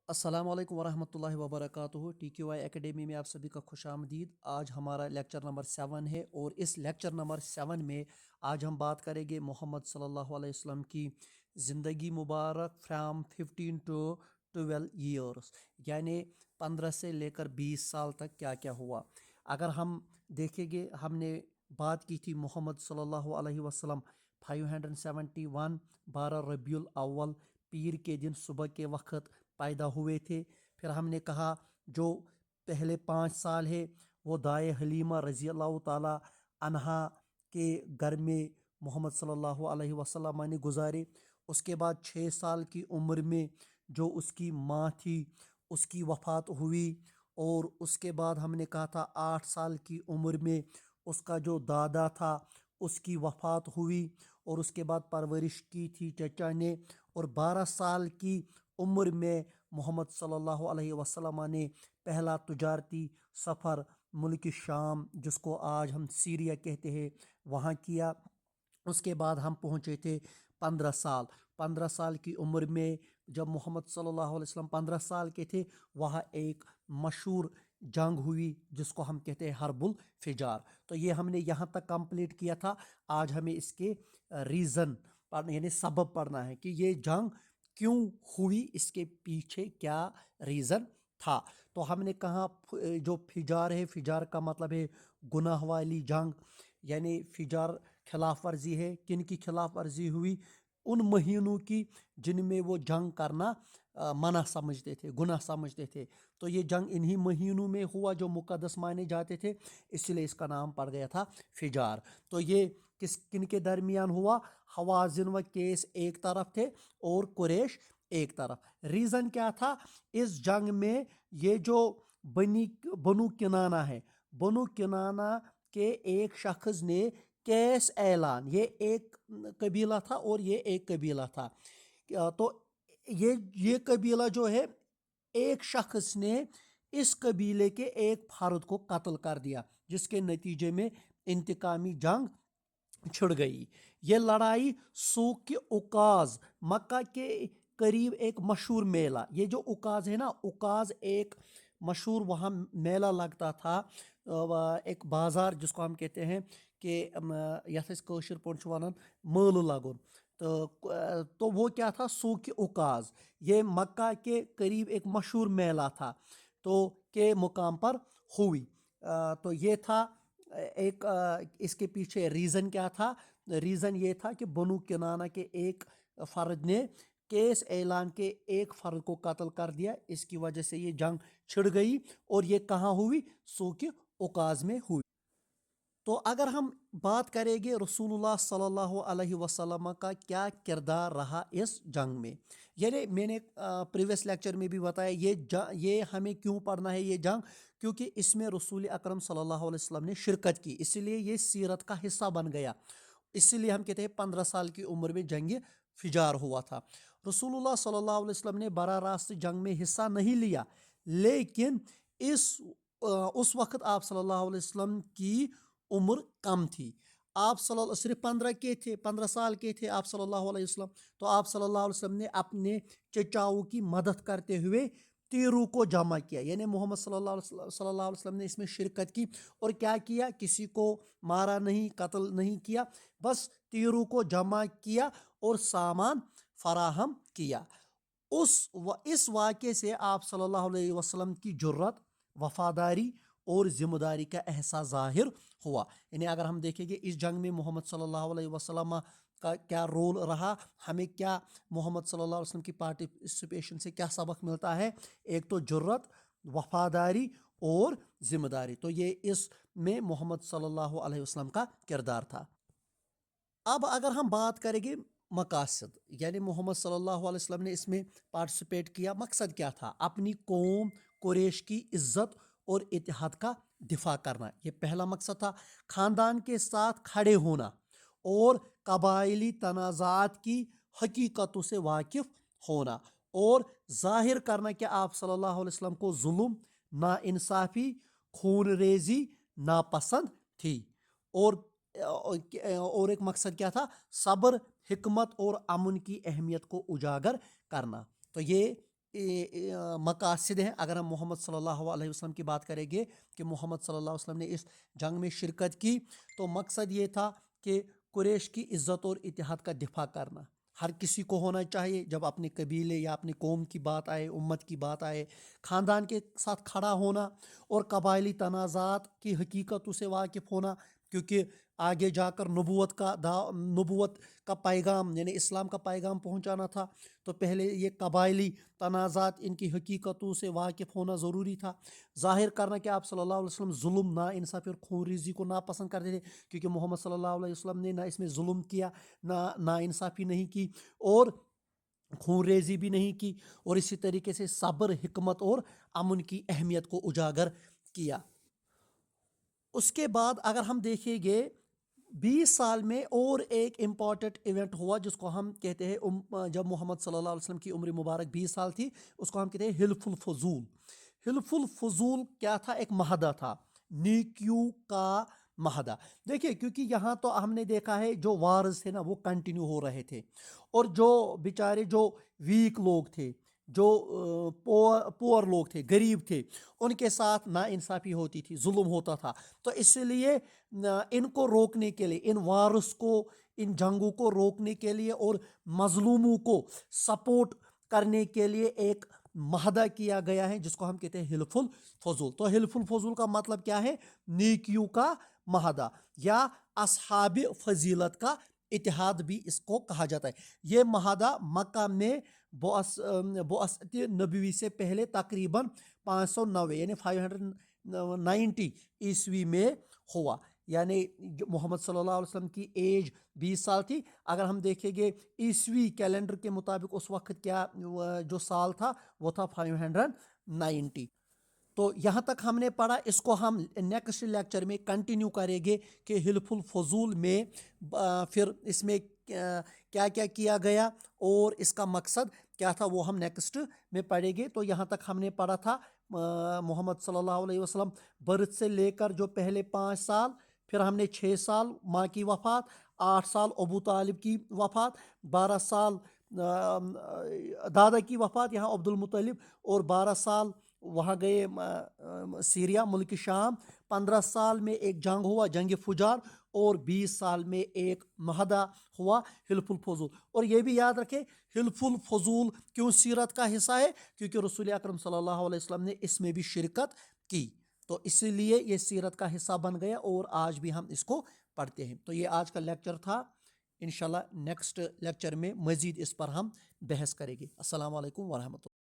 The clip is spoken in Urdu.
السلام علیکم ورحمۃ اللہ وبرکاتہ ٹی کیو آئی اکیڈمی میں آپ سبھی کا خوش آمدید۔ آج ہمارا لیکچر نمبر 7 ہے اور اس لیکچر نمبر 7 میں آج ہم بات کریں گے محمد صلی اللہ علیہ وسلم کی زندگی مبارک فرام 15 ٹو 12 ایئرس، یعنی 15 سے لے کر 20 سال تک کیا کیا ہوا۔ اگر ہم دیکھیں گے، ہم نے بات کی تھی محمد صلی اللہ علیہ وسلم 571 12 ربیع الاول پیر کے دن صبح کے وقت پیدا ہوئے تھے۔ پھر ہم نے کہا جو پہلے 5 سال ہے وہ دائے حلیمہ رضی اللہ تعالیٰ عنہا کے گھر میں محمد صلی اللہ علیہ وسلم نے گزارے۔ اس کے بعد 6 سال کی عمر میں جو اس کی ماں تھی اس کی وفات ہوئی، اور اس کے بعد ہم نے کہا تھا 8 سال کی عمر میں اس کا جو دادا تھا اس کی وفات ہوئی، اور اس کے بعد پرورش کی تھی چچا نے، اور 12 سال کی عمر میں محمد صلی اللہ علیہ وسلم نے پہلا تجارتی سفر ملک شام، جس کو آج ہم سیریا کہتے ہیں، وہاں کیا۔ اس کے بعد ہم پہنچے تھے 15 سال کی عمر میں جب محمد صلی اللہ علیہ وسلم 15 سال کے تھے، وہاں ایک مشہور جنگ ہوئی جس کو ہم کہتے ہیں حرب الفجار۔ تو یہ ہم نے یہاں تک کمپلیٹ کیا تھا۔ آج ہمیں اس کے ریزن یعنی سبب پڑھنا ہے کہ یہ جنگ کیوں ہوئی، اس کے پیچھے کیا ریزن تھا۔ تو ہم نے کہا جو فجار ہے، فجار کا مطلب ہے گناہ والی جنگ، یعنی فجار خلاف ورزی ہے۔ کن کی خلاف ورزی ہوئی؟ ان مہینوں کی جن میں وہ جنگ کرنا منع سمجھتے تھے، گناہ سمجھتے تھے۔ تو یہ جنگ انہی مہینوں میں ہوا جو مقدس مانے جاتے تھے، اس لیے اس کا نام پڑ گیا تھا فجار۔ تو یہ کن کے درمیان ہوا؟ حوازن و کیس ایک طرف تھے اور قریش ایک طرف۔ ریزن کیا تھا اس جنگ میں؟ یہ جو بنو کنانہ ہے، بنو کنانہ کے ایک شخص نے کیس اعلان، یہ ایک قبیلہ تھا اور یہ ایک قبیلہ تھا، تو یہ قبیلہ جو ہے، ایک شخص نے اس قبیلے کے ایک فرد کو قتل کر دیا، جس کے نتیجے میں انتقامی جنگ چھڑ گئی۔ یہ لڑائی سوق کے اوکاز، مکہ کے قریب ایک مشہور میلہ، یہ جو اوکاز ہے نا، اوکاز ایک مشہور وہاں میلہ لگتا تھا، ایک بازار جس کو ہم کہتے ہیں کہ یتھ أسۍ کٲشِر پٲٹھۍ چھِ وَنان مٲلہٕ لگُن، تو وہ کیا تھا؟ سوق اوکاز، یہ مکہ کے قریب ایک مشہور میلہ تھا، تو کے مقام پر ہوئی۔ تو یہ تھا ایک اس کے پیچھے ریزن کیا تھا؟ ریزن یہ تھا کہ بنو کنانہ کے ایک فرد نے کیس اعلان کے ایک فرد کو قتل کر دیا، اس کی وجہ سے یہ جنگ چھڑ گئی، اور یہ کہاں ہوئی؟ سوق اوکاز میں ہوئی۔ تو اگر ہم بات کریں گے رسول اللہ صلی اللہ علیہ وسلم کا کیا کردار رہا اس جنگ میں، یعنی میں نے پریویس لیکچر میں بھی بتایا یہ ہمیں کیوں پڑھنا ہے یہ جنگ، کیونکہ اس میں رسول اکرم صلی اللہ علیہ وسلم نے شرکت کی، اس لیے یہ سیرت کا حصہ بن گیا۔ اس لیے ہم کہتے ہیں 15 سال کی عمر میں جنگ فجار ہوا تھا۔ رسول اللہ صلی اللہ علیہ وسلم نے براہ راست جنگ میں حصہ نہیں لیا، لیکن اس وقت آپ صلی اللہ علیہ وسلم کی عمر کم تھی۔ آپ صرف 15 سال کے تھے آپ صلی اللہ علیہ وسلم، تو آپ صلی اللہ علیہ وسلم نے اپنے چچاؤں کی مدد کرتے ہوئے تیروں کو جمع کیا، یعنی محمد صلی اللہ علیہ وسلم نے اس میں شرکت کی، اور کیا کیا؟ کسی کو مارا نہیں، قتل نہیں کیا، بس تیروں کو جمع کیا اور سامان فراہم کیا۔ اس واقعے سے آپ صلی اللہ علیہ وسلم کی جرت، وفاداری اور ذمہ داری کا احساس ظاہر ہوا۔ یعنی اگر ہم دیکھیں گے اس جنگ میں محمد صلی اللہ علیہ وسلم کا کیا رول رہا، ہمیں کیا محمد صلی اللہ علیہ وسلم کی پارٹیسپیشن سے کیا سبق ملتا ہے؟ ایک تو جرت، وفاداری اور ذمہ داری، تو یہ اس میں محمد صلی اللہ علیہ وسلم کا کردار تھا۔ اب اگر ہم بات کریں گے مقاصد، یعنی محمد صلی اللہ علیہ وسلم نے اس میں پارٹیسپیٹ کیا، مقصد کیا تھا؟ اپنی قوم قریش کی عزت اور اتحاد کا دفاع کرنا، یہ پہلا مقصد تھا۔ خاندان کے ساتھ کھڑے ہونا اور قبائلی تنازعات کی حقیقتوں سے واقف ہونا، اور ظاہر کرنا کہ آپ صلی اللہ علیہ وسلم کو ظلم، ناانصافی، خون ریزی ناپسند تھی، اور ایک مقصد کیا تھا؟ صبر، حکمت اور امن کی اہمیت کو اجاگر کرنا۔ تو یہ مقاصد ہیں اگر ہم محمد صلی اللہ علیہ وسلم کی بات کریں گے کہ محمد صلی اللہ علیہ وسلم نے اس جنگ میں شرکت کی، تو مقصد یہ تھا کہ قریش کی عزت اور اتحاد کا دفاع کرنا ہر کسی کو ہونا چاہیے۔ جب اپنے قبیلے یا اپنی قوم کی بات آئے، امت کی بات آئے، خاندان کے ساتھ کھڑا ہونا اور قبائلی تنازعات کی حقیقتوں سے واقف ہونا، کیونکہ آگے جا کر نبوت کا پیغام یعنی اسلام کا پیغام پہنچانا تھا، تو پہلے یہ قبائلی تنازعات ان کی حقیقتوں سے واقف ہونا ضروری تھا۔ ظاہر کرنا کہ آپ صلی اللہ علیہ وسلم ظلم، نا انصافی اور خون ریزی کو ناپسند کرتے تھے، کیونکہ محمد صلی اللہ علیہ وسلم نے نہ اس میں ظلم کیا، نہ نا انصافی نہیں کی اور خون ریزی بھی نہیں کی، اور اسی طریقے سے صبر، حکمت اور امن کی اہمیت کو اجاگر کیا۔ اس کے بعد اگر ہم دیکھیں گے 20 سال میں اور ایک امپورٹنٹ ایونٹ ہوا جس کو ہم کہتے ہیں، جب محمد صلی اللہ علیہ وسلم کی عمر مبارک 20 سال تھی، اس کو ہم کہتے ہیں حلف الفضول۔ حلف الفضول کیا تھا؟ ایک معاہدہ تھا، نیکیوں کا معاہدہ۔ دیکھیے کیونکہ یہاں تو ہم نے دیکھا ہے جو وارز تھے نا وہ کنٹینیو ہو رہے تھے، اور جو بیچارے جو ویک لوگ تھے، جو پور لوگ تھے، غریب تھے، ان کے ساتھ نا انصافی ہوتی تھی، ظلم ہوتا تھا۔ تو اس لیے ان کو روکنے کے لیے، ان وارس کو، ان جنگوں کو روکنے کے لیے اور مظلوموں کو سپورٹ کرنے کے لیے ایک معاہدہ کیا گیا ہے جس کو ہم کہتے ہیں حلف الفضول۔ تو حلف الفضول کا مطلب کیا ہے؟ نیکیوں کا معاہدہ یا اصحاب فضیلت کا اتحاد بھی اس کو کہا جاتا ہے۔ یہ معاہدہ مکہ میں بعثت نبوی سے پہلے تقریباً 590 یعنی 590 عیسوی میں ہوا، یعنی محمد صلی اللہ علیہ وسلم کی ایج 20 سال تھی۔ اگر ہم دیکھیں گے عیسوی کیلنڈر کے مطابق اس وقت کیا جو سال تھا وہ تھا 590۔ تو یہاں تک ہم نے پڑھا، اس کو ہم نیکسٹ لیکچر میں کنٹینیو کریں گے کہ حلف الفضول میں پھر اس میں کیا کیا کیا گیا اور اس کا مقصد کیا تھا، وہ ہم نیکسٹ میں پڑھیں گے۔ تو یہاں تک ہم نے پڑھا تھا محمد صلی اللہ علیہ وسلم برتھ سے لے کر جو پہلے 5 سال، پھر ہم نے 6 سال ماں کی وفات، 8 سال ابو طالب کی وفات، 12 سال دادا کی وفات یہاں عبد المطلب، اور 12 سال وہاں گئے سیریا ملک شام، 15 سال میں ایک جنگ ہوا، جنگ فجار، اور 20 سال میں ایک معاہدہ ہوا حلف الفضول۔ اور یہ بھی یاد رکھیں حلف الفضول کیوں سیرت کا حصہ ہے؟ کیونکہ رسول اکرم صلی اللہ علیہ وسلم نے اس میں بھی شرکت کی، تو اسی لیے یہ سیرت کا حصہ بن گیا اور آج بھی ہم اس کو پڑھتے ہیں۔ تو یہ آج کا لیکچر تھا، انشاءاللہ نیکسٹ لیکچر میں مزید اس پر ہم بحث کریں گے۔ السلام علیکم ورحمۃ اللہ۔